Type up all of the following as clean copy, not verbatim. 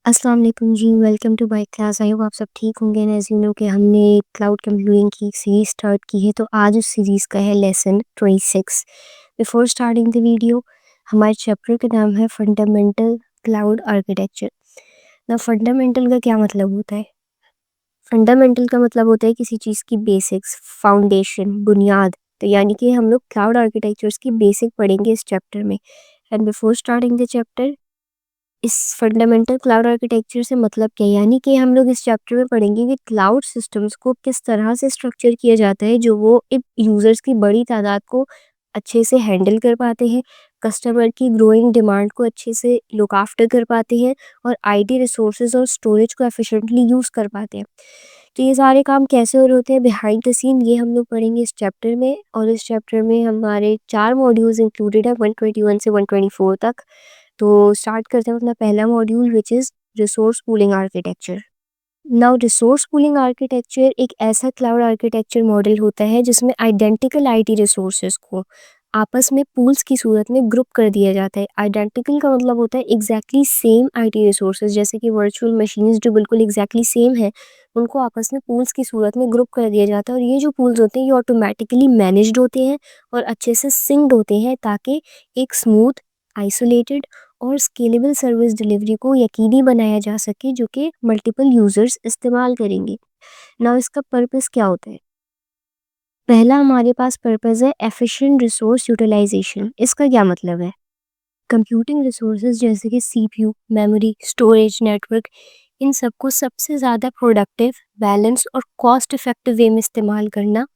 अस्सलाम वालेकुम जी, welcome to my class. I hope आप सब ठीक होंगे एंड एज़ यू नो कि हमने क्लाउड कंप्यूटिंग की एक सीरीज़ स्टार्ट की है, तो आज उस सीरीज़ का है lesson 26। Before starting the video, हमारे चैप्टर का नाम है फंडामेंटल क्लाउड आर्किटेक्चर। ना फंडामेंटल का क्या मतलब होता है? फंडामेंटल का मतलब होता है किसी चीज़ की बेसिक्स, फाउंडेशन, बुनियाद। तो यानी कि हम लोग क्लाउड आर्किटेक्चर्स की बेसिक पढ़ेंगे इस चैप्टर में। And before starting the chapter, इस फंडामेंटल क्लाउड आर्किटेक्चर से मतलब क्या है? यानी कि हम लोग इस चैप्टर में पढ़ेंगे कि क्लाउड सिस्टम्स को किस तरह से स्ट्रक्चर किया जाता है जो वो एक यूज़र्स की बड़ी तादाद को अच्छे से हैंडल कर पाते हैं, कस्टमर की ग्रोइंग डिमांड को अच्छे से लुक आफ्टर कर पाते हैं और आईटी रिसोर्सेज और स्टोरेज को एफिशिएंटली यूज़ कर पाते हैं। तो ये सारे काम कैसे हो रहे होते हैं बिहाइंड द सीन, ये हम लोग पढ़ेंगे इस चैप्टर में। और इस चैप्टर में हमारे 4 मॉड्यूल्स इंक्लूडेड है, 121 से 124 तक। तो स्टार्ट करते हैं अपना पहला module which is resource pooling architecture. Now resource pooling architecture एक ऐसा क्लाउड आर्किटेक्चर मॉडल होता है जिसमें आइडेंटिकल आईटी रिसोर्सेज को आपस में पूल्स की सूरत में ग्रुप कर दिया जाता है। आइडेंटिकल का मतलब होता है एग्जैक्टली सेम आईटी रिसोर्सेज, जैसे कि वर्चुअल मशीन्स जो बिल्कुल एग्जैक्टली सेम है, उनको आपस में पूल्स की सूरत में ग्रुप कर दिया जाता है। और ये जो पूल्स होते हैं ये ऑटोमेटिकली मैनेज्ड होते हैं और अच्छे से सिंक्ड होते हैं ताकि एक स्मूथ, आइसोलेटेड और स्केलेबल सर्विस डिलीवरी को यकीनी बनाया जा सके जो कि मल्टीपल यूजर्स इस्तेमाल करेंगे। नाउ इसका पर्पस क्या होता है? पहला हमारे पास पर्पस है एफिशिएंट रिसोर्स यूटिलाइजेशन। इसका क्या मतलब है? कंप्यूटिंग रिसोर्सेज जैसे कि सीपीयू, मेमोरी, स्टोरेज, नेटवर्क, इन सबको सबसे ज़्यादा प्रोडक्टिव, बैलेंस और कॉस्ट इफेक्टिव वे में इस्तेमाल करना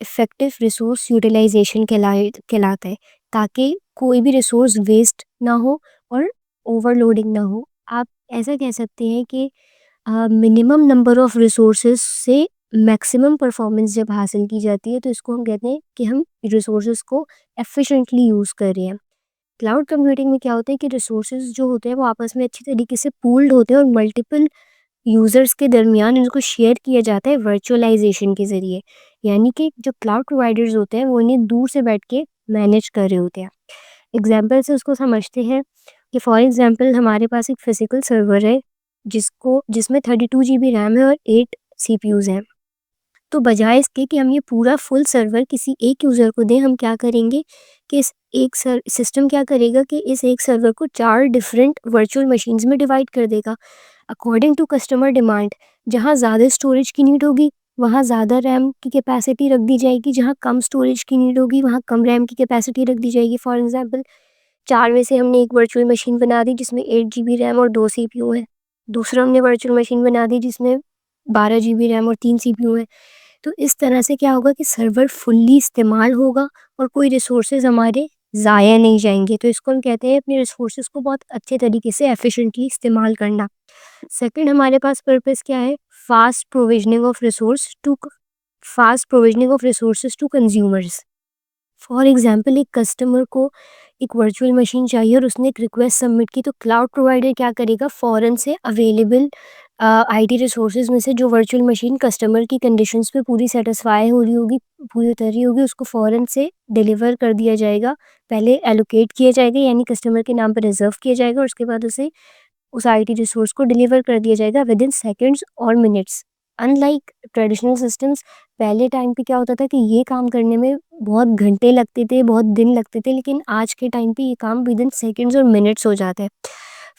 इफ़ेक्टिव रिसोर्स यूटिलाइजेशन कहलाता है, ताकि कोई भी रिसोर्स वेस्ट ना हो और ओवरलोडिंग ना हो। आप ऐसा कह सकते हैं कि मिनिमम नंबर ऑफ रिसोर्सेज से मैक्सिमम परफॉर्मेंस जब हासिल की जाती है तो इसको हम कहते हैं कि हम रिसोर्सेज को एफिशिएंटली यूज़ कर रहे हैं। क्लाउड कंप्यूटिंग में क्या होता है कि रिसोर्सेज जो होते हैं वो आपस में अच्छी तरीके से पूल्ड होते हैं और मल्टीपल यूज़र्स के दरमियान इनको शेयर किया जाता है वर्चुअलाइजेशन के ज़रिए। यानी कि जो क्लाउड प्रोवाइडर्स होते हैं वो इन्हें दूर से बैठ के मैनेज कर रहे होते हैं। एग्जाम्पल से उसको समझते हैं कि फॉर एग्जाम्पल हमारे पास एक फिजिकल सर्वर है जिसमें 32 GB रैम है और 8 CPUs हैं। तो बजाय इसके कि हम ये पूरा फुल सर्वर किसी एक यूज़र को दें, हम क्या करेंगे कि इस एक सिस्टम क्या करेगा कि इस एक सर्वर को 4 डिफरेंट वर्चुअल मशीन्स में डिवाइड कर देगा अकॉर्डिंग टू कस्टमर डिमांड। जहाँ ज़्यादा स्टोरेज की नीड होगी वहाँ ज़्यादा रैम की कैपेसिटी रख दी जाएगी, जहाँ कम स्टोरेज की नीड होगी वहाँ कम रैम की कैपेसिटी रख दी जाएगी। फॉर एग्जांपल 4 में से हमने एक वर्चुअल मशीन बना दी जिसमें 8 GB रैम और 2 CPU है। दूसरा हमने वर्चुअल मशीन बना दी जिसमें 12 GB रैम और 3 CPU है। तो इस तरह से क्या होगा कि सर्वर फुल्ली इस्तेमाल होगा और कोई रिसोर्सेज हमारे ज़ाया नहीं जाएंगे। तो इसको हम कहते हैं अपने रिसोर्सेज को बहुत अच्छे तरीके से एफिशिएंटली इस्तेमाल करना। सेकंड हमारे पास पर्पस क्या है? Fast provisioning of resources to consumers. For example एक कस्टमर को एक वर्चुअल मशीन चाहिए और उसने एक रिक्वेस्ट सबमिट की, तो क्लाउड प्रोवाइडर क्या करेगा, फ़ौरन से अवेलेबल आईटी रिसोर्सेज में से जो वर्चुअल मशीन कस्टमर की कंडीशंस पे पूरी सेटिस्फाई हो रही होगी, पूरी उतर रही होगी, उसको फ़ौरन से डिलीवर कर दिया जाएगा। पहले एलोकेट किया जाएगा यानी कस्टमर के नाम पर रिजर्व किया जाएगा और उसके बाद उसे उस आईटी रिसोर्स को डिलीवर कर दिया जाएगा विद इन सेकेंड्स और मिनट्स। अनलाइक ट्रेडिशनल सिस्टम्स, पहले टाइम पे क्या होता था कि ये काम करने में बहुत घंटे लगते थे, बहुत दिन लगते थे, लेकिन आज के टाइम पे ये काम विद इन सेकेंड्स और मिनट्स हो जाता है।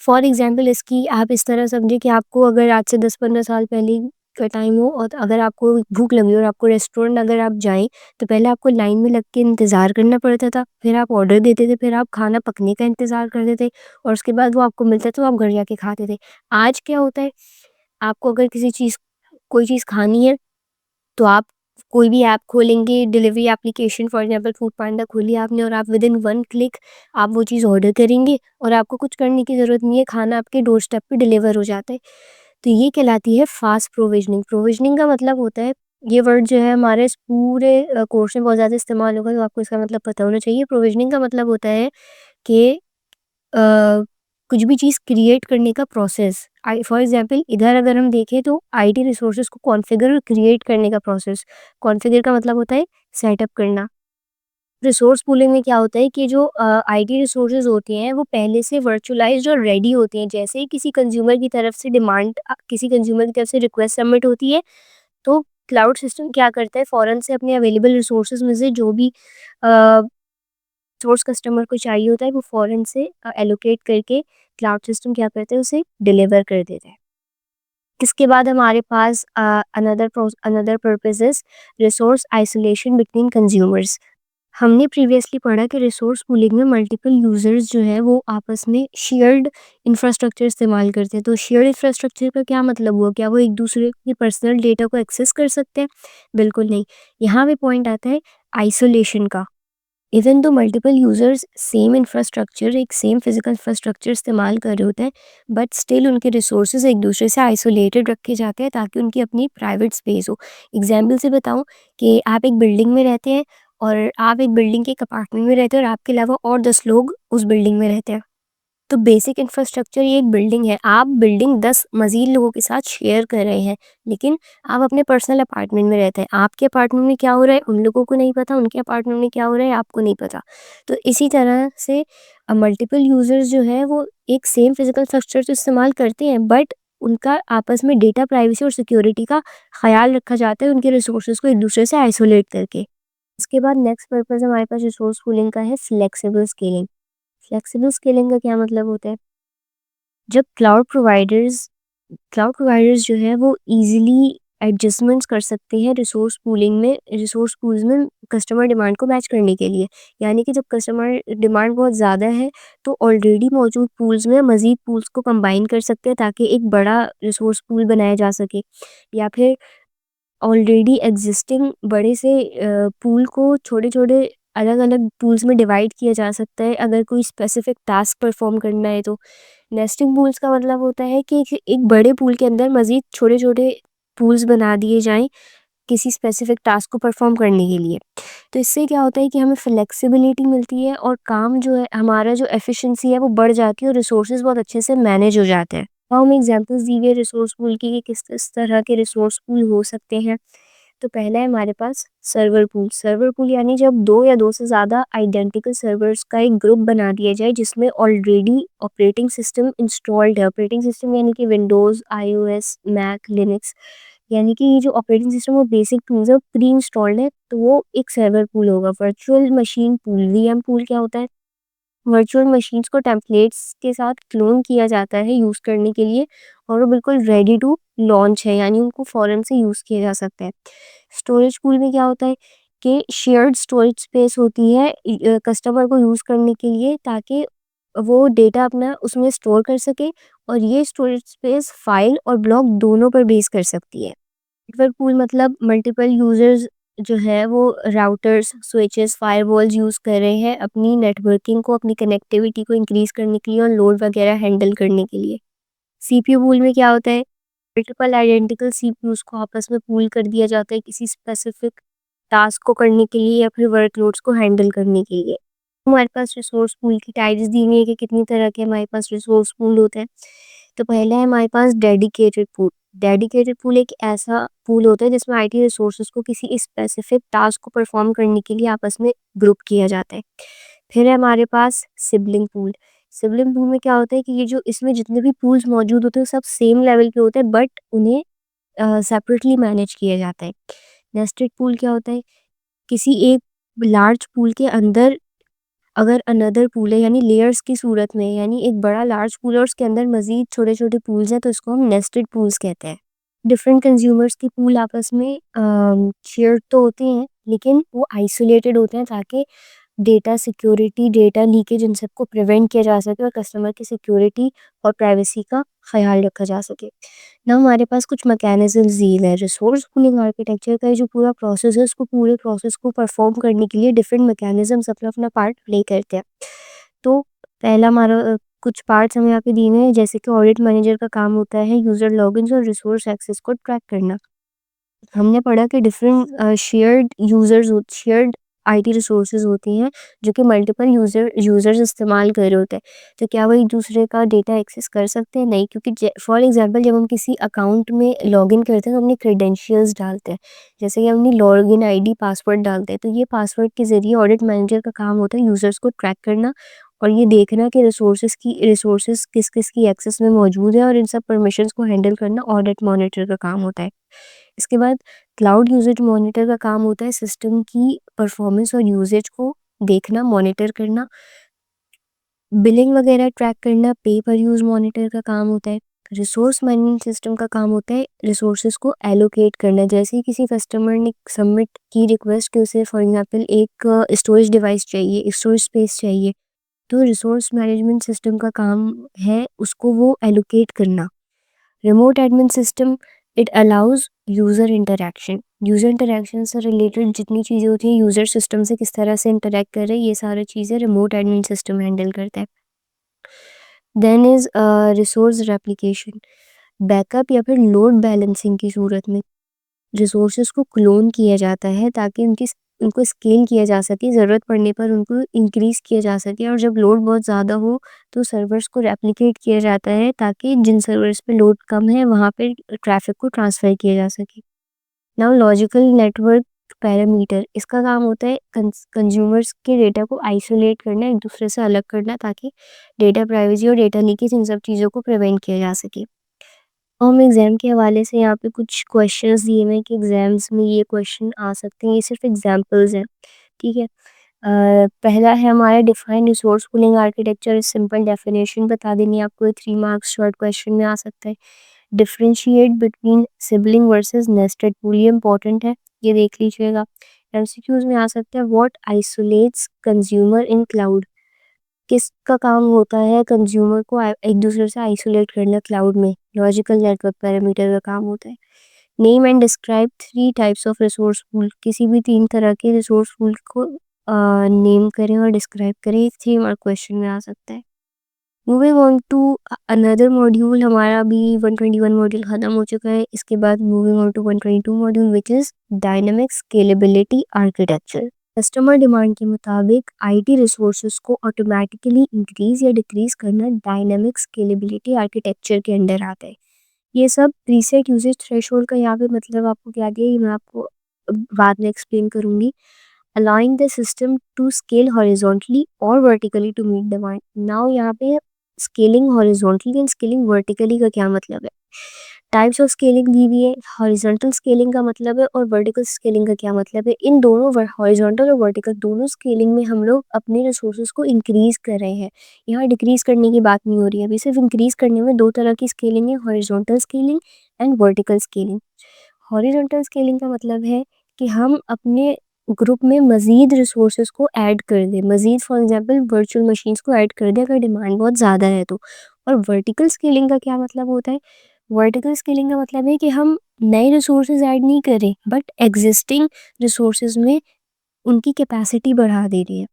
फॉर एग्जांपल इसकी आप इस तरह समझिए कि आपको अगर आज से 10-15 साल पहले का टाइम हो और अगर आपको भूख लगी और आपको रेस्टोरेंट अगर आप जाएँ, तो पहले आपको लाइन में लग के इंतज़ार करना पड़ता था, फिर आप ऑर्डर देते थे, फिर आप खाना पकने का इंतज़ार करते थे और उसके बाद वो आपको मिलता तो आप घर जाके खाते थे। आज क्या होता है, आपको अगर कोई चीज़ खानी है तो आप कोई भी ऐप खोलेंगे, delivery application for example Foodpanda खोली आपने और आप विद इन 1 क्लिक आप वो चीज़ ऑर्डर करेंगे और आपको कुछ करने की ज़रूरत नहीं है, खाना आपके डोर स्टेप पे डिलीवर हो जाता है। तो ये कहलाती है फास्ट प्रोविजनिंग। प्रोविजनिंग का मतलब होता है, ये वर्ड जो है हमारे इस पूरे कोर्स में बहुत ज़्यादा इस्तेमाल होगा, तो आपको इसका मतलब पता होना चाहिए। प्रोविजनिंग का मतलब होता है कि अ, कुछ भी चीज़ क्रिएट करने का प्रोसेस। आई फॉर एग्जांपल इधर अगर हम देखें तो आईटी रिसोर्सेज को कॉन्फ़िगर और क्रिएट करने का प्रोसेस। कॉन्फ़िगर का मतलब होता है सेटअप करना। रिसोर्स पूलिंग में क्या होता है कि जो आईटी रिसोर्सेज होते हैं वो पहले से वर्चुअलाइज्ड और रेडी होते हैं। जैसे ही किसी कंज्यूमर की तरफ से किसी कंज्यूमर की तरफ से रिक्वेस्ट सबमिट होती है, तो क्लाउड सिस्टम क्या करता है, फ़ौरन से अपने अवेलेबल रिसोर्सेज में से जो भी सोर्स कस्टमर को चाहिए होता है वो फ़ौरन से एलोकेट करके क्लाउड सिस्टम क्या करता है, उसे डिलीवर कर देता है। इसके बाद हमारे पास another purpose is resource isolation between consumers. हमने प्रीवियसली पढ़ा कि रिसोर्स पूलिंग में मल्टीपल यूज़र्स जो है वो आपस में शेयर्ड इंफ्रास्ट्रक्चर इस्तेमाल करते हैं। तो शेयर्ड इंफ्रास्ट्रक्चर का क्या मतलब हुआ? क्या वो एक दूसरे की पर्सनल डेटा को एक्सेस कर सकते हैं? बिल्कुल नहीं। यहाँ पे पॉइंट आता है आइसोलेशन का। Even though multiple users same infrastructure, एक सेम फिजिकल इंफ्रास्ट्रक्चर इस्तेमाल कर रहे होते हैं, बट स्टिल उनके रिसोर्सेज एक दूसरे से आइसोलेटेड रखे जाते हैं ताकि उनकी अपनी प्राइवेट स्पेस हो। एग्जाम्पल से बताऊं कि आप एक बिल्डिंग में रहते हैं और आप एक बिल्डिंग के एक अपार्टमेंट में रहते हैं और आपके अलावा और 10 लोग उस बिल्डिंग में रहते हैं। तो बेसिक इंफ्रास्ट्रक्चर ये एक बिल्डिंग है। आप बिल्डिंग 10 मज़ीद लोगों के साथ शेयर कर रहे हैं, लेकिन आप अपने पर्सनल अपार्टमेंट में रहते हैं। आपके अपार्टमेंट में क्या हो रहा है उन लोगों को नहीं पता, उनके अपार्टमेंट में क्या हो रहा है आपको नहीं पता। तो इसी तरह से मल्टीपल यूज़र्स जो है वो एक सेम फिजिकल स्ट्रक्चर तो इस्तेमाल करते हैं, बट उनका आपस में डेटा प्राइवेसी और सिक्योरिटी का ख़्याल रखा जाता है उनके रिसोर्सेज़ को एक दूसरे से आइसोलेट करके। इसके बाद नेक्स्ट पर्पज़ हमारे पास रिसोर्स पूलिंग का है फ्लेक्सिबल स्केलिंग। फ्लेक्सिबल स्केलिंग का क्या मतलब होता है? जब क्लाउड प्रोवाइडर्स जो है वो इजीली एडजस्टमेंट्स कर सकते हैं रिसोर्स पूल्स में कस्टमर डिमांड को मैच करने के लिए। यानी कि जब कस्टमर डिमांड बहुत ज़्यादा है तो ऑलरेडी मौजूद पूल्स में मज़ीद पूल्स को कंबाइन कर सकते हैं ताकि एक बड़ा रिसोर्स पूल बनाया जा सके। या फिर ऑलरेडी एग्जिस्टिंग बड़े से पूल को छोटे-छोटे अलग-अलग पूल्स में डिवाइड किया जा सकता है अगर कोई स्पेसिफिक टास्क परफॉर्म करना है तो। नेस्टिंग पूल्स का मतलब होता है कि एक बड़े पूल के अंदर मज़ीद छोटे-छोटे पूल्स बना दिए जाएँ किसी स्पेसिफिक टास्क को परफॉर्म करने के लिए। तो इससे क्या होता है कि हमें फ्लेक्सिबिलिटी मिलती है और काम जो है हमारा जो एफिशिएंसी है वो बढ़ जाती है और रिसोर्सेज़ बहुत अच्छे से मैनेज हो जाते हैं। और हमें एग्जांपल्स दी गई रिसोर्स पूल की कि किस तरह के रिसोर्स पूल हो सकते हैं। तो पहला है हमारे पास सर्वर पूल। सर्वर पूल यानी जब 2 या 2 से ज़्यादा आइडेंटिकल सर्वर्स का एक ग्रुप बना दिया जाए जिसमें ऑलरेडी ऑपरेटिंग सिस्टम इंस्टॉल्ड है। ऑपरेटिंग सिस्टम यानी कि विंडोज़, आईओएस, मैक, लिनक्स, यानी कि ये जो ऑपरेटिंग सिस्टम वो बेसिक टूल्स है, प्री इंस्टॉल्ड है, तो वो एक सर्वर पूल होगा। Virtual machine pool, VM pool क्या होता है? वर्चुअल मशीन्स को टेम्पलेट्स के साथ क्लोन किया जाता है यूज़ करने के लिए और वो बिल्कुल रेडी टू लॉन्च है, यानी उनको फ़ौरन से यूज़ किया जा सकता है। स्टोरेज पूल में क्या होता है कि शेयर्ड स्टोरेज स्पेस होती है कस्टमर को यूज़ करने के लिए ताकि वो डेटा अपना उसमें स्टोर कर सके और ये स्टोरेज स्पेस फाइल और ब्लॉक दोनों पर बेस कर सकती है। नेटवर्क पूल मतलब मल्टीपल यूजर्स जो है वो राउटर्स, स्विचेस, फायरवॉल्स यूज़ कर रहे हैं अपनी नेटवर्किंग को, अपनी कनेक्टिविटी को इंक्रीज़ करने के लिए और लोड वगैरह हैंडल करने के लिए। सीपीयू पूल में क्या होता है? मल्टीपल आइडेंटिकल सीपीयूज़ को आपस में पूल कर दिया जाता है किसी स्पेसिफिक टास्क को करने के लिए या फिर वर्कलोड्स को हैंडल करने के लिए। हमारे पास रिसोर्स पूल की टाइप्स दी हुई है कि कितनी तरह के हमारे पास रिसोर्स पूल होते हैं। तो पहला है हमारे पास डेडिकेटेड पूल। डेडिकेटेड पूल एक ऐसा पूल होता है जिसमें आईटी रिसोर्सेज को किसी स्पेसिफिक टास्क को परफॉर्म करने के लिए आपस में ग्रुप किया जाता है। फिर है हमारे पास सिबलिंग पूल। सिबलिंग पूल में क्या होता है कि ये जो इसमें जितने भी पूल्स मौजूद होते हैं सब सेम लेवल के होते हैं, बट उन्हें सेपरेटली मैनेज किया जाता है। नेस्टेड पूल क्या होता है? किसी एक लार्ज पूल के अंदर अगर अनदर पूल है यानी लेयर्स की सूरत में, यानी एक बड़ा लार्ज पूल है और उसके अंदर मज़ीद छोटे-छोटे पूल्स हैं तो इसको हम नेस्टेड पूल्स कहते हैं। डिफरेंट कंज्यूमर्स के पूल आपस में शेयर्ड तो होते हैं लेकिन वो आइसोलेटेड होते हैं ताकि डेटा सिक्योरिटी, डेटा लीकेज इन सबको प्रिवेंट किया जा सके और कस्टमर की सिक्योरिटी और प्राइवेसी का ख़्याल रखा जा सके। ना हमारे पास कुछ मैकेनिज़्म्स दिए गए हैं। रिसोर्स पूलिंग आर्किटेक्चर का ये जो पूरा प्रोसेस है उसको पूरे प्रोसेस को परफॉर्म करने के लिए डिफरेंट मैकेनिज़्म्स अपना-अपना पार्ट प्ले करते हैं। तो पहला हमारा कुछ पार्ट्स हमें यहाँ पे दिए हुए हैं जैसे कि ऑडिट मैनेजर का काम होता है यूज़र लॉगिन्स और रिसोर्स एक्सेस को ट्रैक करना। हमने पढ़ा कि डिफरेंट शेयर्ड आईटी रिसोर्सेज होती हैं जो कि मल्टीपल यूज़र्स इस्तेमाल कर रहे होते हैं। तो क्या वो एक दूसरे का डेटा एक्सेस कर सकते हैं? नहीं, क्योंकि फॉर एग्जांपल जब हम किसी अकाउंट में लॉगिन करते हैं तो अपनी क्रेडेंशियल्स डालते हैं, जैसे कि अपनी लॉगिन आईडी पासवर्ड डालते हैं। तो ये पासवर्ड के ज़रिए ऑडिट मैनेजर का काम होता है यूज़र्स को ट्रैक करना और ये देखना कि रिसोर्सेज किस किस की एक्सेस में मौजूद है, और इन सब परमिशंस को हैंडल करना ऑडिट मॉनिटर का काम होता है। इसके बाद क्लाउड यूजेज मॉनिटर का काम होता है सिस्टम की परफॉर्मेंस और यूजेज को देखना, मॉनिटर करना, बिलिंग वगैरह ट्रैक करना पे पर यूज़ मॉनिटर का काम होता है। रिसोर्स मैनेजमेंट सिस्टम का काम होता है रिसोर्सेज को एलोकेट करना, जैसे ही किसी कस्टमर ने सबमिट की रिक्वेस्ट कि उसे फॉर एग्जांपल एक स्टोरेज डिवाइस चाहिए, स्टोरेज स्पेस चाहिए, तो रिसोर्स मैनेजमेंट सिस्टम का काम है उसको वो एलोकेट करना। Remote admin system, it allows user interaction से रिलेटेड जितनी चीज़ें होती हैं, यूज़र सिस्टम से किस तरह से इंटरेक्ट कर रहे हैं, ये सारी चीज़ें रिमोट एडमिन सिस्टम हैंडल करता है। Then is resource replication, backup या फिर लोड बैलेंसिंग की सूरत में रिसोर्सेज को क्लोन किया जाता है ताकि उनको स्केल किया जा सके, ज़रूरत पड़ने पर उनको इंक्रीज़ किया जा सके, और जब लोड बहुत ज़्यादा हो तो सर्वर्स को रेप्लिकेट किया जाता है ताकि जिन सर्वर्स पे लोड कम है वहाँ पे ट्रैफिक को ट्रांसफ़र किया जा सके। नाउ लॉजिकल नेटवर्क पैरामीटर, इसका काम होता है कंज्यूमर्स के डेटा को आइसोलेट करना, एक दूसरे से अलग करना, ताकि डेटा प्राइवेसी और डेटा लीकेज इन सब चीज़ों को प्रिवेंट किया जा सके। हम एग्ज़ाम के हवाले से यहाँ पे कुछ क्वेश्चंस दिए हुए हैं कि एग्ज़ाम्स में ये क्वेश्चन आ सकते हैं, ये सिर्फ एग्जांपल्स हैं, ठीक है। पहला है हमारा define resource pooling architecture, simple definition बता देनी है आपको, 3 मार्क्स शॉर्ट क्वेश्चन में आ सकता है। Differentiate between sibling versus nested pool, ये इंपॉर्टेंट है, ये देख लीजिएगा। एमसीक्यूज में आ सकता है what isolates consumer in cloud, किसका काम होता है कंज्यूमर को एक दूसरे से आइसोलेट करना क्लाउड में, लॉजिकल नेटवर्क पैरामीटर का काम होता है। Name and describe 3 types of resource pool, किसी भी 3 तरह के रिसोर्स पूल को नेम करें और डिस्क्राइब करें, 3 मार्क क्वेश्चन में आ सकता है। Moving on to another module, हमारा अभी 121 मॉड्यूल खत्म हो चुका है। इसके बाद moving on to 122 module which is dynamic scalability architecture. Customer demand के मुताबिक आईटी रिसोर्सेज को ऑटोमेटिकली इंक्रीज या डिक्रीज करना डायनामिक स्केलेबिलिटी आर्किटेक्चर के अंडर आता है। ये सब प्रीसेट यूजेज थ्रेशोल्ड का यहाँ पे मतलब आपको क्या दिया, ये मैं आपको बाद में एक्सप्लेन करूंगी। Allowing the system to scale horizontally और vertically to meet demand. Now यहाँ पे scaling horizontally and scaling vertically का क्या मतलब है, टाइप्स ऑफ स्केलिंग दी हुई है, हॉरिजॉन्टल स्केलिंग का मतलब है और वर्टिकल स्केलिंग का क्या मतलब है। इन दोनों हॉरिजॉन्टल और वर्टिकल दोनों स्केलिंग में हम लोग अपने रिसोर्सेज को इंक्रीज कर रहे हैं, यहाँ डिक्रीज करने की बात नहीं हो रही है। अभी सिर्फ इंक्रीज करने में 2 तरह की स्केलिंग है, horizontal scaling and vertical scaling. Horizontal scaling का मतलब है कि हम अपने ग्रुप में मज़ीद रिसोर्सेज को ऐड कर दें, मज़ीद फॉर एग्जांपल वर्चुअल मशीन्स को ऐड कर दें अगर डिमांड बहुत ज़्यादा है तो। और वर्टिकल स्केलिंग का क्या मतलब होता है, वर्टिकल स्केलिंग का मतलब है कि हम नए रिसोर्सेज ऐड नहीं करें बट एग्जिस्टिंग रिसोर्सेज में उनकी कैपेसिटी बढ़ा दे रही है।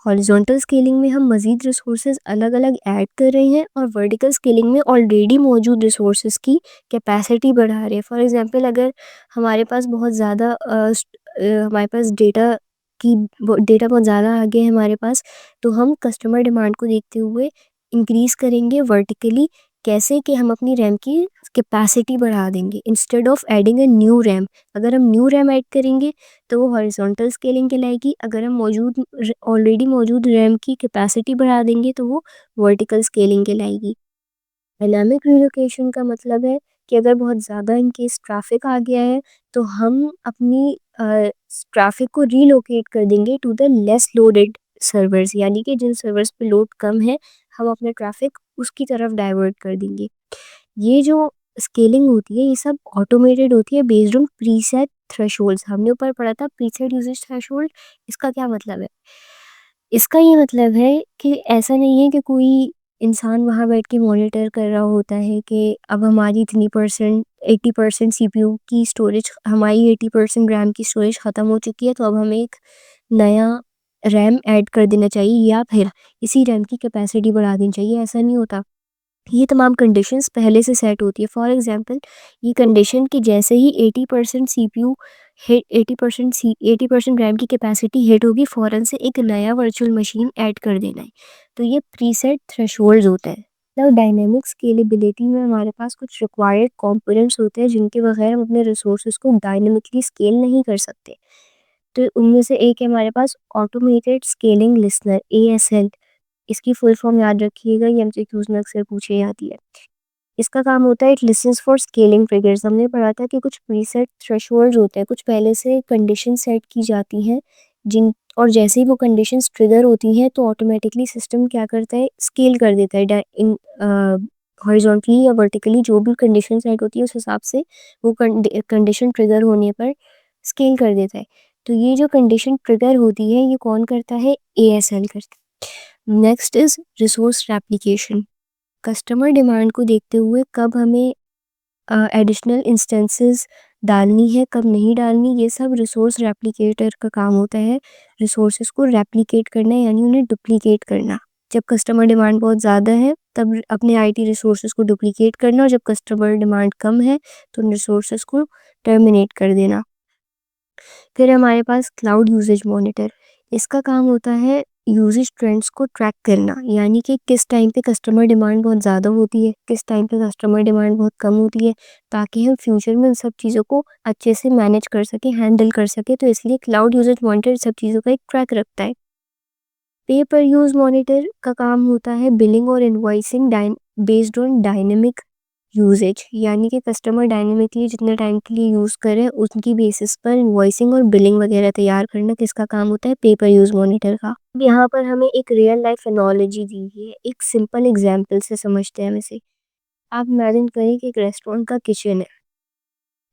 हॉरिजॉन्टल स्केलिंग में हम मज़ीद रिसोर्सेज अलग अलग ऐड कर रहे हैं और वर्टिकल स्केलिंग में ऑलरेडी मौजूद रिसोर्सेज की कैपेसिटी बढ़ा रहे हैं। फॉर एग्जांपल अगर हमारे पास बहुत ज़्यादा हमारे पास डेटा बहुत ज़्यादा आ गया है हमारे पास, तो हम कस्टमर डिमांड को देखते हुए इंक्रीज़ करेंगे वर्टिकली, कैसे कि हम अपनी रैम की कैपेसिटी बढ़ा देंगे instead of adding a new RAM. अगर हम न्यू रैम ऐड करेंगे तो वो हॉरिजॉन्टल स्केलिंग कहलाएगी, अगर हम ऑलरेडी मौजूद रैम की कैपेसिटी बढ़ा देंगे तो वो वर्टिकल स्केलिंग कहलाएगी। डायनामिक रिलोकेशन का मतलब है कि अगर बहुत ज़्यादा इन केस ट्रैफिक आ गया है तो हम अपनी ट्रैफिक को रीलोकेट कर देंगे to the less loaded servers, यानी कि जिन सर्वर्स पे लोड कम है हम अपना ट्रैफिक उसकी तरफ डाइवर्ट कर देंगे। ये जो स्केलिंग होती है ये सब ऑटोमेटेड होती है बेस्ड ऑन प्रीसेट थ्रेशोल्ड्स। हमने ऊपर पढ़ा था प्रीसेट यूजेज थ्रेशोल्ड, इसका क्या मतलब है, इसका ये मतलब है कि ऐसा नहीं है कि कोई इंसान वहाँ बैठ के मॉनिटर कर रहा होता है कि अब हमारी इतनी परसेंट 80% सीपीयू की स्टोरेज, हमारी 80% रैम की स्टोरेज ख़त्म हो चुकी है तो अब हमें एक नया रैम ऐड कर देना चाहिए या फिर इसी रैम की कैपेसिटी बढ़ा देनी चाहिए, ऐसा नहीं होता। ये तमाम कंडीशंस पहले से सेट होती है। फॉर एग्जांपल, ये कंडीशन कि जैसे ही 80% सीपीयू हिट 80% रैम की कैपेसिटी हिट होगी, फ़ौरन से एक नया वर्चुअल मशीन ऐड कर देना है। तो ये प्रीसेट थ्रेशोल्ड्स होते हैं। तो डायनेमिक स्केलेबिलिटी में हमारे पास कुछ रिक्वायर्ड कंपोनेंट्स होते हैं जिनके बगैर हम अपने रिसोर्सेज को डायनेमिकली स्केल नहीं कर सकते। तो उनमें से एक है हमारे पास ऑटोमेटेड स्केलिंग लिसनर, ASL। इसकी फुल फॉर्म याद रखिएगा, ये एमसीक्यूज में अक्सर पूछी जाती है। इसका काम होता है it lessons for scaling triggers. हमने पढ़ा था कि कुछ प्रीसेट थ्रेशोल्ड्स होते हैं, कुछ पहले से कंडीशन सेट की जाती हैं जिन और जैसे ही वो कंडीशंस ट्रिगर होती हैं तो ऑटोमेटिकली सिस्टम क्या करता है, स्केल कर देता है इन हॉरिजॉन्टली या वर्टिकली। जो भी कंडीशन सेट होती है उस हिसाब से वो कंडीशन ट्रिगर होने पर स्केल कर देता है। तो ये जो कंडीशन ट्रिगर होती है ये कौन करता है, ASL करता है। Next is resource replication. Customer demand को देखते हुए कब हमें एडिशनल इंस्टेंसेस डालनी है, कब नहीं डालनी, ये सब रिसोर्स रेप्लिकेटर का काम होता है। रिसोर्सेज को रेप्लिकेट करना यानी उन्हें डुप्लीकेट करना। जब कस्टमर डिमांड बहुत ज़्यादा है तब अपने आईटी रिसोर्सेज को डुप्लीकेट करना, और जब कस्टमर डिमांड कम है तो उन रिसोर्सेज को टर्मिनेट कर देना। फिर हमारे पास क्लाउड यूजेज मॉनिटर। इसका काम होता है यूजेज ट्रेंड्स को ट्रैक करना, यानी कि किस टाइम पे कस्टमर डिमांड बहुत ज़्यादा होती है, किस टाइम पे कस्टमर डिमांड बहुत कम होती है, ताकि हम फ्यूचर में उन सब चीज़ों को अच्छे से मैनेज कर सकें, हैंडल कर सकें। तो इसलिए क्लाउड यूजेज मॉनिटर सब चीज़ों का एक ट्रैक रखता है। पे पर यूज मॉनिटर का काम होता है बिलिंग और invoicing based on dynamic usage, यानी कि कस्टमर डायनेमिकली जितने टाइम के लिए यूज़ करे उसकी बेसिस पर इनवॉइसिंग और बिलिंग वगैरह तैयार करना किसका काम होता है, पेपर यूज मॉनिटर का। अब यहाँ पर हमें एक रियल लाइफ एनोलॉजी दी हुई है, एक सिंपल एग्जांपल से समझते हैं हम इसे। आप इमेजिन करें कि एक रेस्टोरेंट का किचन है।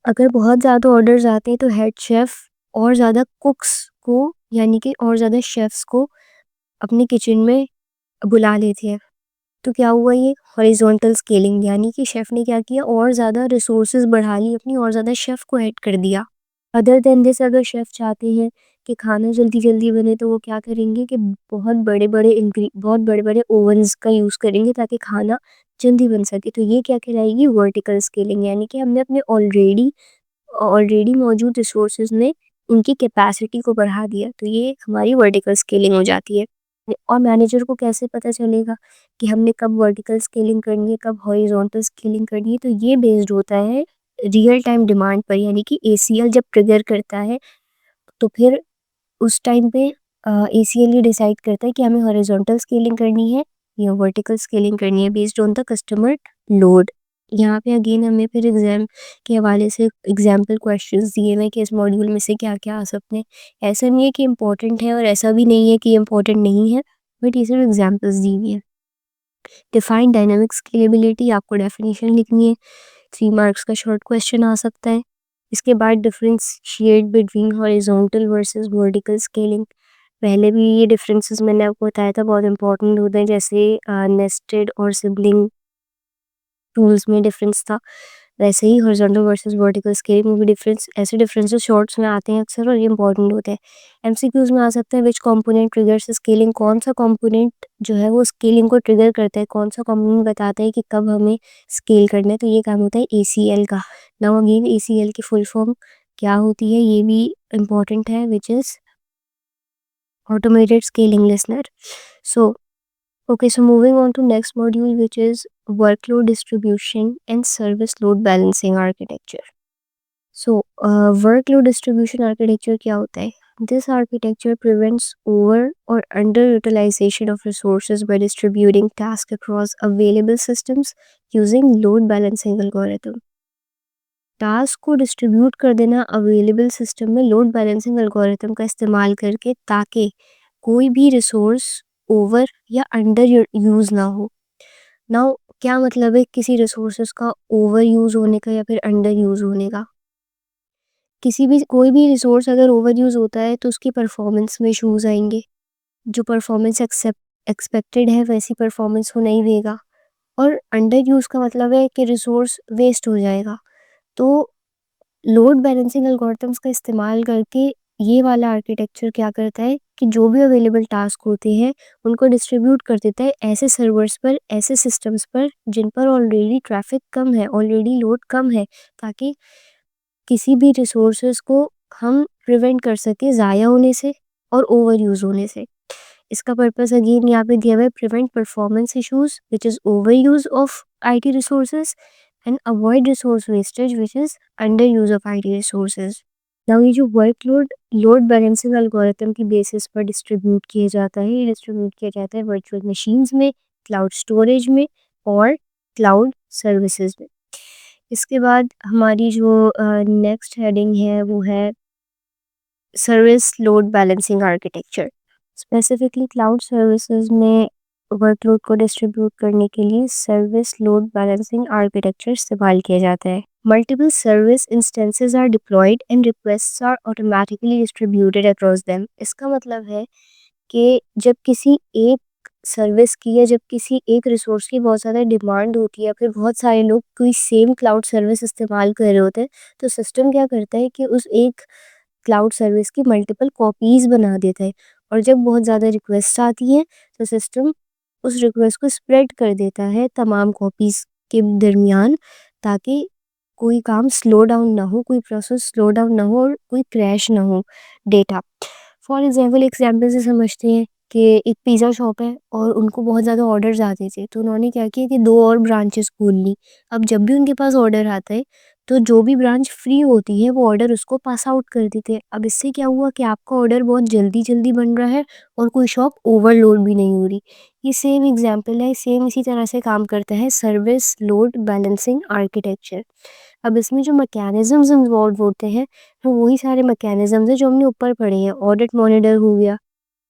अगर बहुत ज़्यादा ऑर्डर्स आते हैं तो हेड शेफ और ज़्यादा कुक्स को, यानी कि और ज़्यादा शेफ्स को अपने किचन में बुला लेते हैं। तो क्या हुआ, ये हॉरिजॉन्टल स्केलिंग, यानी कि शेफ ने क्या किया, और ज़्यादा रिसोर्सेज बढ़ा ली अपनी, और ज़्यादा शेफ को ऐड कर दिया। अदर देन दिस, अगर शेफ चाहते हैं कि खाना जल्दी जल्दी बने तो वो क्या करेंगे कि बहुत बड़े बड़े ओवन्स का यूज़ करेंगे ताकि खाना जल्दी बन सके। तो ये क्या कहलाएगी, वर्टिकल स्केलिंग, यानी कि हमने अपने ऑलरेडी ऑलरेडी मौजूद रिसोर्सेज में उनकी कैपेसिटी को बढ़ा दिया। तो ये हमारी वर्टिकल स्केलिंग हो जाती है। और मैनेजर को कैसे पता चलेगा कि हमने कब वर्टिकल स्केलिंग करनी है, कब हॉरिजॉन्टल स्केलिंग करनी है, तो ये बेस्ड होता है रियल टाइम डिमांड पर, यानी कि ACL जब ट्रिगर करता है तो फिर उस टाइम पे ACL ये डिसाइड करता है कि हमें हॉरिजॉन्टल स्केलिंग करनी है या वर्टिकल स्केलिंग करनी है based on the customer load. यहाँ पे अगेन हमें फिर एग्जाम के हवाले से एग्जाम्पल क्वेश्चंस दिए हुए कि इस मॉड्यूल में से क्या क्या आ सकते हैं। ऐसा नहीं है कि इम्पोर्टेंट है और ऐसा भी नहीं है कि इम्पोर्टेंट नहीं है, बट ये सिर्फ एग्जाम्पल्स दी हुई है। डिफाइन डायनामिक स्केलेबिलिटी, आपको डेफिनेशन लिखनी है। 3 मार्क्स का शॉर्ट क्वेश्चन आ सकता है। इसके बाद differentiate between horizontal versus vertical scaling. पहले भी ये डिफरेंसेस मैंने आपको बताया था, बहुत इंपॉर्टेंट होते हैं, जैसे नेस्टेड और सिबलिंग टूल्स में डिफरेंस था, वैसे ही हॉरिजॉन्टल वर्सेस वर्टिकल स्केलिंग में भी डिफरेंस, ऐसे डिफरेंसेस शॉर्ट्स में आते हैं अक्सर और ये इंपॉर्टेंट होते हैं। एमसीक्यूज में आ सकते हैं, विच कंपोनेंट ट्रिगर्स स्केलिंग, कौन सा कंपोनेंट जो है वो स्केलिंग को ट्रिगर करता है, कौन सा कंपोनेंट बताता है कि कब हमें स्केल करना है। तो ये काम होता है ACL का। नाउ अगेन ACL की फुल फॉर्म क्या होती है ये भी इंपॉर्टेंट है, which is automated scaling listener. So okay, so moving on to next module, which is workload distribution and service load balancing architecture. So, workload distribution architecture क्या होता है? This architecture prevents over or underutilization of resources by distributing tasks across available systems using load balancing algorithm. Task को distribute कर देना available system में load balancing algorithm का इस्तेमाल करके, ताकि कोई भी रिसोर्स ओवर या अंडर यूज ना हो। नाउ क्या मतलब है किसी रिसोर्सेज का ओवर यूज होने का या फिर अंडर यूज होने का? किसी भी कोई भी रिसोर्स अगर ओवर यूज होता है तो उसकी परफॉर्मेंस में इशूज आएंगे। जो परफॉर्मेंस एक्सपेक्टेड है वैसी परफॉर्मेंस वो नहीं देगा। और अंडर यूज का मतलब है कि रिसोर्स वेस्ट हो जाएगा। तो लोड बैलेंसिंग एल्गोरिथम्स का इस्तेमाल करके ये वाला आर्किटेक्चर क्या करता है, कि जो भी अवेलेबल टास्क होते हैं उनको डिस्ट्रीब्यूट कर देता है ऐसे सर्वर्स पर, ऐसे सिस्टम्स पर जिन पर ऑलरेडी ट्रैफिक कम है, ऑलरेडी लोड कम है, ताकि किसी भी रिसोर्सेज को हम प्रिवेंट कर सकें ज़ाया होने से और ओवर यूज़ होने से। इसका पर्पस अगेन यहाँ पे दिया हुआ है, prevent performance issues which is over use of IT resources and avoid resource wastage which is under use of IT resources. Now ये जो वर्कलोड लोड बैलेंसिंग एल्गोरिथम की बेसिस पर डिस्ट्रीब्यूट किया जाता है, ये डिस्ट्रीब्यूट किया जाता है वर्चुअल मशीन्स में, क्लाउड स्टोरेज में और क्लाउड सर्विसेज में। इसके बाद हमारी जो नेक्स्ट हेडिंग है वो है service load balancing architecture. Specifically cloud services में वर्कलोड को डिस्ट्रीब्यूट करने के लिए सर्विस लोड बैलेंसिंग आर्किटेक्चर इस्तेमाल किया जाता है। Multiple service instances are deployed and requests are automatically distributed across them. इसका मतलब है कि जब किसी एक सर्विस की या जब किसी एक रिसोर्स की बहुत ज़्यादा डिमांड होती है या फिर बहुत सारे लोग कोई सेम क्लाउड सर्विस इस्तेमाल कर रहे होते हैं, तो सिस्टम क्या करता है कि उस एक क्लाउड सर्विस की मल्टीपल कॉपीज़ बना देता है। और जब बहुत ज़्यादा रिक्वेस्ट आती हैं तो सिस्टम उस रिक्वेस्ट को स्प्रेड कर देता है तमाम कॉपीज़ के दरमियान, ताकि कोई काम स्लो डाउन ना हो, कोई प्रोसेस स्लो डाउन ना हो और कोई क्रैश ना हो डेटा। फॉर एग्जाम्पल से समझते हैं कि एक पिज़्ज़ा शॉप है और उनको बहुत ज़्यादा ऑर्डर्स आते थे, तो उन्होंने क्या किया कि 2 और ब्रांचेस खोल ली। अब जब भी उनके पास ऑर्डर आता है तो जो भी ब्रांच फ्री होती है वो ऑर्डर उसको पास आउट कर देते हैं। अब इससे क्या हुआ कि आपका ऑर्डर बहुत जल्दी-जल्दी बन रहा है और कोई शॉप ओवरलोड भी नहीं हो रही। ये सेम एग्जांपल है, सेम इसी तरह से काम करता है सर्विस लोड बैलेंसिंग आर्किटेक्चर। अब इसमें जो मैकेनिज़म्स इन्वॉल्व होते हैं वो वही सारे मैकेनिज़म्स हैं जो हमने ऊपर पढ़े हैं। ऑडिट मॉनिटर हो गया,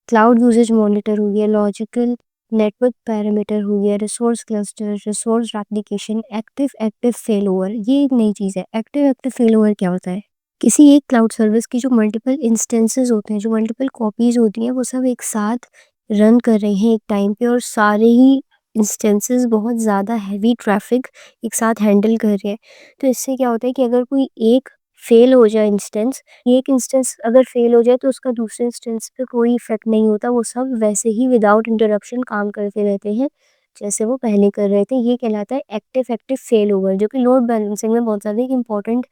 क्लाउड यूसेज मॉनिटर हो गया, लॉजिकल नेटवर्क पैरामीटर हो गया, resource cluster, resource replication, active active failover. ये एक नई चीज़ है। एक्टिव एक्टिव फेलओवर क्या होता है? किसी एक क्लाउड सर्विस की जो मल्टीपल इंस्टेंसेस होते हैं, जो मल्टीपल कॉपीज़ होती हैं, वो सब एक साथ रन कर रहे हैं एक टाइम पे और सारे ही इंस्टेंसेस बहुत ज़्यादा हैवी ट्रैफिक एक साथ हैंडल कर रहे हैं। तो इससे क्या होता है कि अगर कोई एक फेल हो जाए इंस्टेंस, एक इंस्टेंस अगर फेल हो जाए तो उसका दूसरे इंस्टेंस पे कोई इफेक्ट नहीं होता, वो सब वैसे ही विदाउट इंटरप्शन काम करते रहते हैं जैसे वो पहले कर रहे थे। ये कहलाता है एक्टिव एक्टिव फेल ओवर, जो कि लोड बैलेंसिंग में बहुत ज़्यादा एक इंपॉर्टेंट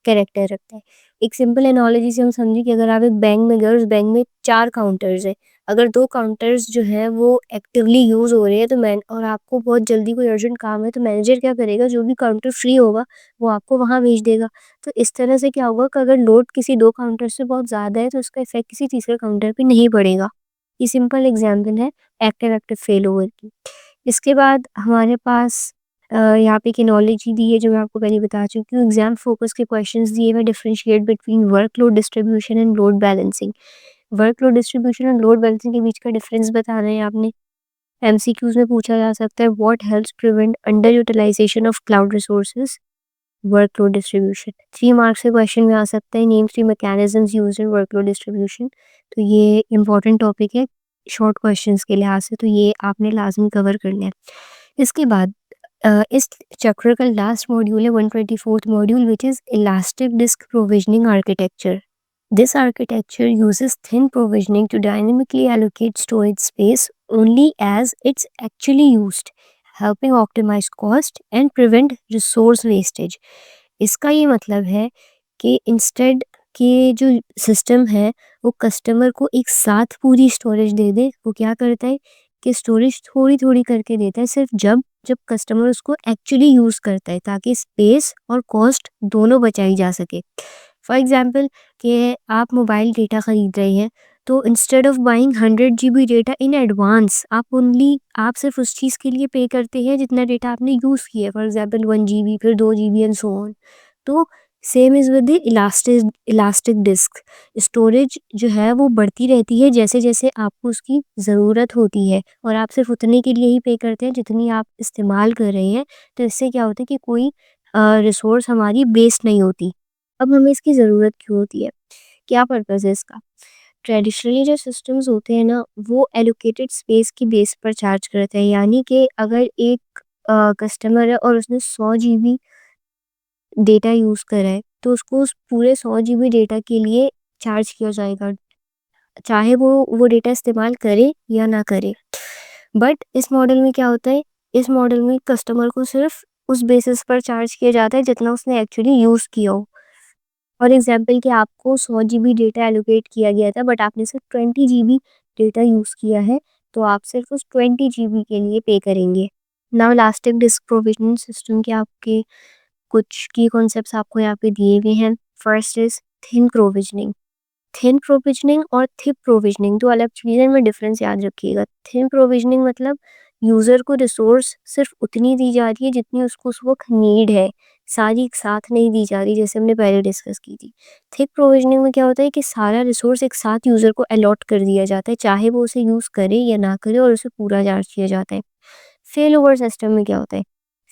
कैरेक्टर रखता है। एक सिंपल एनालॉजी से हम समझें कि अगर आप एक बैंक में गए और उस बैंक में 4 काउंटर्स हैं, अगर 2 काउंटर्स जो हैं वो एक्टिवली यूज़ हो रहे हैं तो मैन और आपको बहुत जल्दी कोई अर्जेंट काम है, तो मैनेजर क्या करेगा, जो भी काउंटर फ्री होगा वो आपको वहाँ भेज देगा। तो इस तरह से क्या होगा कि अगर लोड किसी 2 काउंटर से बहुत ज़्यादा है तो उसका इफेक्ट किसी तीसरे काउंटर पे नहीं पड़ेगा। ये सिंपल एग्जाम्पल है एक्टिव एक्टिव फेल ओवर की। इसके बाद हमारे पास यहाँ पे एक एनालॉजी दी है जो मैं आपको पहले बता चुकी हूँ। एग्जाम फोकस के क्वेश्चंस दिए हुए, differentiate between workload distribution and load balancing. Workload distribution और लोड बैलेंसिंग के बीच का डिफरेंस बताना है आपने। MCQs में पूछा जा सकता है, what helps prevent under utilization of cloud resources. Workload distribution 3 marks के क्वेश्चन में आ सकता है, name 3 mechanisms used in workload distribution. तो ये इंपॉर्टेंट टॉपिक है शॉर्ट क्वेश्चंस के लिहाज से, तो ये आपने लाजमी कवर करना है। इसके बाद इस चैप्टर का लास्ट मॉड्यूल है 124th module, which is elastic disk provisioning architecture. This architecture uses thin provisioning to dynamically allocate storage space only as it's actually used, helping optimize cost and prevent resource wastage. इसका ये मतलब है कि instead के जो system है वो customer को एक साथ पूरी स्टोरेज दे दे। वो क्या करता है कि स्टोरेज थोड़ी थोड़ी करके देता है, सिर्फ जब जब कस्टमर उसको एक्चुअली यूज़ करता है, ताकि स्पेस और कॉस्ट दोनों बचाई जा सके। फॉर एग्जाम्पल कि आप मोबाइल डेटा ख़रीद रहे हैं, तो instead of buying 100 GB data in advance, आप सिर्फ उस चीज़ के लिए पे करते हैं जितना डेटा आपने यूज़ किया है। फॉर एग्जाम्पल 1 GB, फिर 2 GB एंड सो ऑन। तो same is with the elastic disk. Storage जो है वो बढ़ती रहती है जैसे जैसे आपको उसकी ज़रूरत होती है, और आप सिर्फ उतने के लिए ही पे करते हैं जितनी आप इस्तेमाल कर रहे हैं। तो इससे क्या होता है कि कोई रिसोर्स हमारी वेस्ट नहीं होती। अब हमें इसकी ज़रूरत क्यों होती है? क्या पर्पज़ है इसका? ट्रेडिशनली जो सिस्टम्स होते हैं ना, वो एलोकेटेड स्पेस की बेस पर चार्ज करते हैं। यानी कि अगर एक कस्टमर है और उसने 100 GB डेटा यूज़ करा है, तो उसको उस पूरे 100 GB डेटा के लिए चार्ज किया जाएगा। चाहे वो डेटा इस्तेमाल करे या ना करे। बट इस मॉडल में क्या होता है, इस मॉडल में कस्टमर को सिर्फ उस बेसिस पर चार्ज किया जाता है जितना उसने एक्चुअली यूज़ किया हो। फॉर एग्जाम्पल कि आपको 100 GB डेटा एलोकेट किया गया था, बट आपने सिर्फ 20 GB डेटा यूज़ किया है, तो आप सिर्फ उस 20 GB के लिए पे करेंगे। Now elastic disk provisioning system के आपके कुछ की कॉन्सेप्ट्स आपको यहाँ पे दिए हुए हैं। First is thin provisioning. Thin provisioning और थिक प्रोविजनिंग दो अलग चीज़ें, में डिफरेंस याद रखिएगा। थिन प्रोविजनिंग मतलब यूज़र को रिसोर्स सिर्फ उतनी दी जा रही है जितनी उसको उस वक्त नीड है, सारी एक साथ नहीं दी जा रही, जैसे हमने पहले डिस्कस की थी। थिक प्रोविजनिंग में क्या होता है कि सारा रिसोर्स एक साथ यूज़र को अलॉट कर दिया जाता है, चाहे वो उसे यूज़ करे या ना करे, और उसे पूरा चार्ज किया जाता है। फेल ओवर सिस्टम में क्या होता है,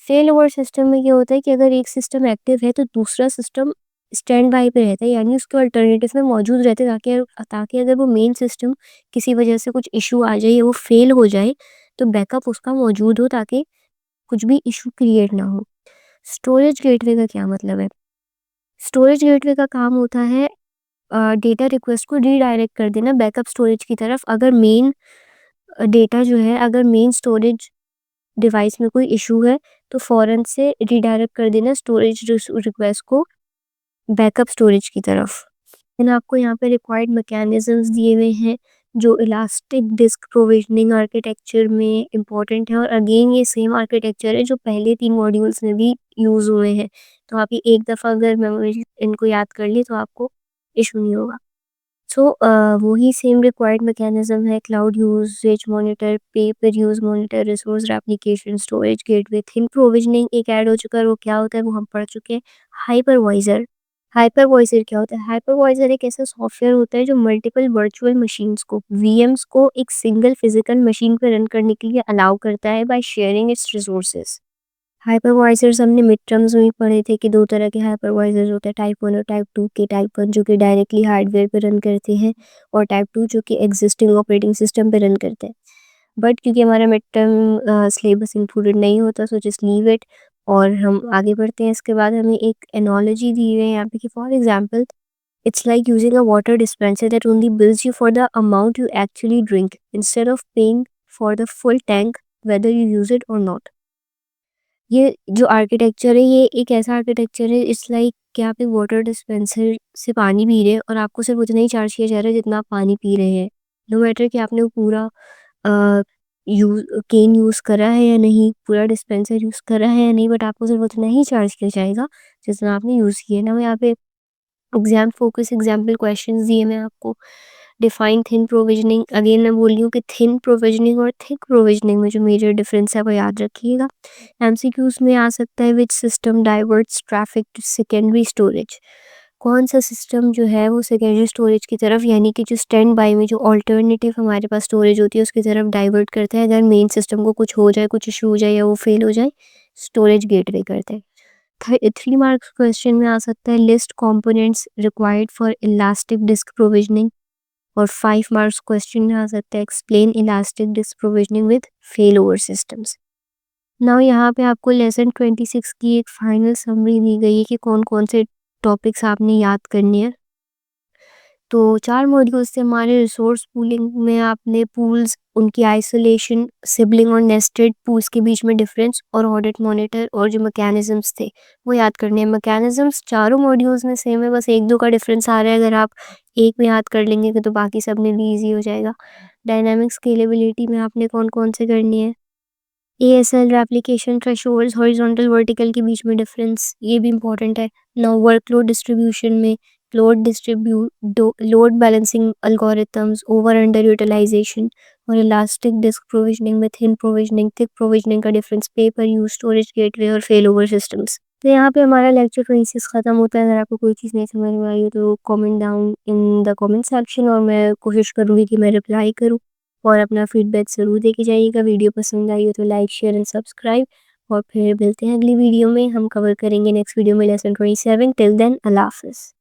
फेल ओवर सिस्टम में क्या होता है कि अगर एक सिस्टम एक्टिव है तो दूसरा सिस्टम स्टैंड बाय पे रहता है, यानी उसके अल्टरनेटिव में मौजूद रहते हैं, ताकि अगर वो मेन सिस्टम किसी वजह से कुछ इशू आ जाए या वो फेल हो जाए तो बैकअप उसका मौजूद हो, ताकि कुछ भी इशू क्रिएट ना हो। स्टोरेज गेटवे का क्या मतलब है, स्टोरेज गेटवे का काम होता है डेटा रिक्वेस्ट को रीडायरेक्ट कर देना बैकअप स्टोरेज की तरफ। अगर मेन डेटा जो है, अगर मेन स्टोरेज डिवाइस में कोई इशू है तो फ़ौरन से रीडायरेक्ट कर देना स्टोरेज रिक्वेस्ट को बैकअप स्टोरेज की तरफ। देन आपको यहाँ पे रिक्वायर्ड मैकेनिज्म्स दिए हुए हैं जो इलास्टिक डिस्क प्रोविजनिंग आर्किटेक्चर में इम्पॉर्टेंट है, और अगेन ये सेम आर्किटेक्चर है जो पहले 3 मॉड्यूल्स में भी यूज़ हुए हैं। तो आप ये एक दफ़ा अगर मेमोरी इनको याद कर लिए तो आपको इशू नहीं होगा। सो वही सेम रिक्वायर्ड मैकेनिज्म है, क्लाउड यूसेज मॉनिटर, पे पर use monitor, resource application, storage gateway, thin provisioning एक ऐड हो चुका है, वो क्या होता है वो हम पढ़ चुके हैं। हाइपरवाइजर, हाइपरवाइजर क्या होता है, हाइपरवाइजर एक ऐसा सॉफ्टवेयर होता है जो मल्टीपल वर्चुअल मशीन्स को, वीएम्स को एक सिंगल फिजिकल मशीन पर रन करने के लिए अलाउ करता है by sharing it's resources. Hypervisors हमने मिड टर्म्स में ही पढ़े थे कि दो तरह के हाइपरवाइजर्स होते हैं, टाइप 1 और टाइप 2 के। टाइप 1 जो कि डायरेक्टली हार्डवेयर पे रन करते हैं, और टाइप 2 जो कि एग्जिस्टिंग ऑपरेटिंग सिस्टम पे रन करते हैं। बट क्योंकि हमारा मिड टर्म सिलेबस इंक्लूडेड नहीं होता, सो जस्ट लीव इट और हम आगे बढ़ते हैं। इसके बाद हमें एक एनोलॉजी दी है यहाँ पे कि for example it's like using a water dispenser that only bills you for the amount you actually drink instead of paying for the full tank whether you use it और नॉट। ये जो architecture है, ये एक ऐसा architecture है, it's like कि आप एक वाटर डिस्पेंसर से पानी पी रहे हैं और आपको सिर्फ उतना ही चार्ज किया जा रहा है जितना आप पानी पी रहे हैं। नो मैटर कि आपने वो पूरा यूज केन यूज़ करा है या नहीं, पूरा डिस्पेंसर यूज़ करा है या नहीं, बट आपको सिर्फ उतना ही चार्ज किया जाएगा जितना आपने यूज़ किया ना। मैं यहाँ पे एग्जाम फोकस एग्जाम्पल क्वेश्चंस दिए मैं आपको। डिफाइन थिन प्रोविजनिंग, अगेन मैं बोल रही हूँ कि थिन प्रोविजनिंग और थिक प्रोविजनिंग में जो मेजर डिफरेंस है वो याद रखिएगा। एमसीक्यूज में आ सकता है which system diverts traffic to secondary storage, कौन सा सिस्टम जो है वो सेकेंडरी स्टोरेज की तरफ, यानी कि जो स्टैंड बाय में जो ऑल्टरनेटिव हमारे पास स्टोरेज होती है उसकी तरफ डाइवर्ट करता है अगर मेन सिस्टम को कुछ हो जाए, कुछ इशू हो जाए या वो फेल हो जाए। स्टोरेज गेटवे करते हैं। 3 मार्क्स क्वेश्चन में आ सकता है list components required for elastic disk provisioning, और 5 मार्क्स क्वेश्चन में आ सकता है explain elastic disk provisioning with fail over systems. Now यहाँ पे आपको लेसन 26 की एक फाइनल समरी दी गई है कि कौन कौन से टॉपिक्स आपने याद करने हैं। तो 4 मॉड्यूल्स से हमारे रिसोर्स पूलिंग में आपने पूल्स, उनकी आइसोलेशन, सिबलिंग और नेस्टेड पूल्स के बीच में डिफरेंस, और ऑडिट मॉनिटर और जो मैकेनिज्म्स थे वो याद करने हैं। मैकेनिज्म्स चारों मॉड्यूल्स में सेम है, बस एक दो का डिफरेंस आ रहा है। अगर आप एक में याद कर लेंगे तो बाकी सब में भी ईजी हो जाएगा। डायनामिक स्केलेबिलिटी में आपने कौन कौन से करनी है, ASL application thresholds, horizontal vertical के बीच में डिफरेंस, ये भी इंपॉर्टेंट है। नाउ वर्कलोड डिस्ट्रीब्यूशन में load balancing algorithms, over under utilization, और इलास्टिक डिस्क प्रोविजनिंग में थिन प्रोविजनिंग, थिक प्रोविजनिंग का difference, pay per use, storage gateway और फेल ओवर सिस्टम्स। तो यहाँ पे हमारा लेक्चर 26 खत्म होता है। अगर आपको कोई चीज़ नहीं समझ में आई हो तो comment down in the comment section, और मैं कोशिश करूँगी कि मैं रिप्लाई करूँ, और अपना फीडबैक ज़रूर देके जाइएगा। वीडियो पसंद आई हो तो लाइक शेयर एंड सब्सक्राइब, और फिर मिलते हैं अगली वीडियो में। हम कवर करेंगे नेक्स्ट वीडियो में लेसन 27। टिल देन अल्लाह हाफ़िज़।